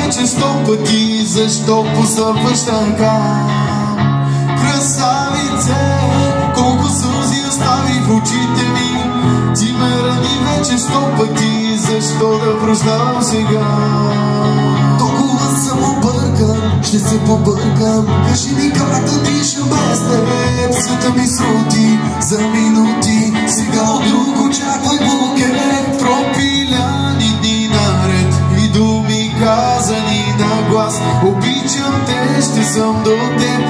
вече 100 пъти, защо постъпваш така? Красавице, колко сълзи остави в очите ми. Ти ме рани вече 100 пъти, защо да прощавам сега? Толкова съм объркан, ще се побъркам. Кажи ми как да дишам без теб. Света ми срути за минути. Сега от друг очаквай букет. Пропиляни дни наред и думи казани на глас. Обичам те, ще съм до теб.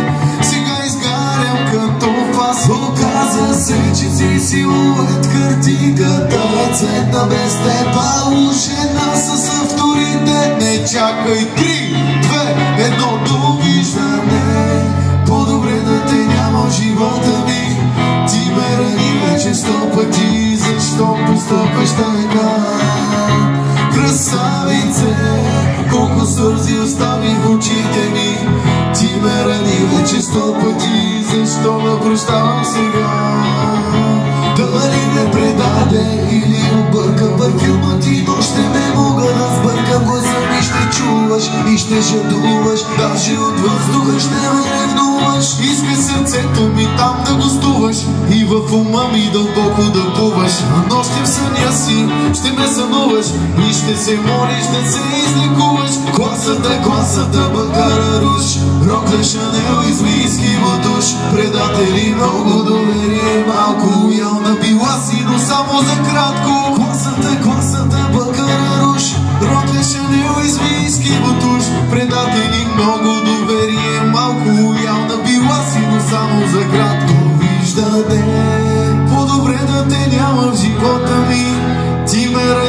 Сега изгарям като фас. Оказа се, че си силует. Картинката е цветна без теб. А ушена с авторитет. Не чакай, 3, 2, 1, довиждане. По-добре да те няма в живота ми. Ти ме рани вече 100 пъти, защо постъпваш така? Красавице, колко сълзи остави в очите ми. Ти ме рани вече 100 пъти, защо ме прощавам сега? Дали ме предаде или обърка парфюма ти, но ще ме мога да сбъркам. Гласа ми ще чуваш и ще жадуваш. Даже от въздуха ще ме ревнуваш. Иска сърцето ми там да гостуваш и в ума ми дълбоко да плуваш. А нощем в съня си ще ме сънуваш и ще се молиш да се излекуваш. Класата, Бакара Руш, Рокля, Шанел, извийски душ. Предатели, много доверие, малко лоялна била си, но само за кратко.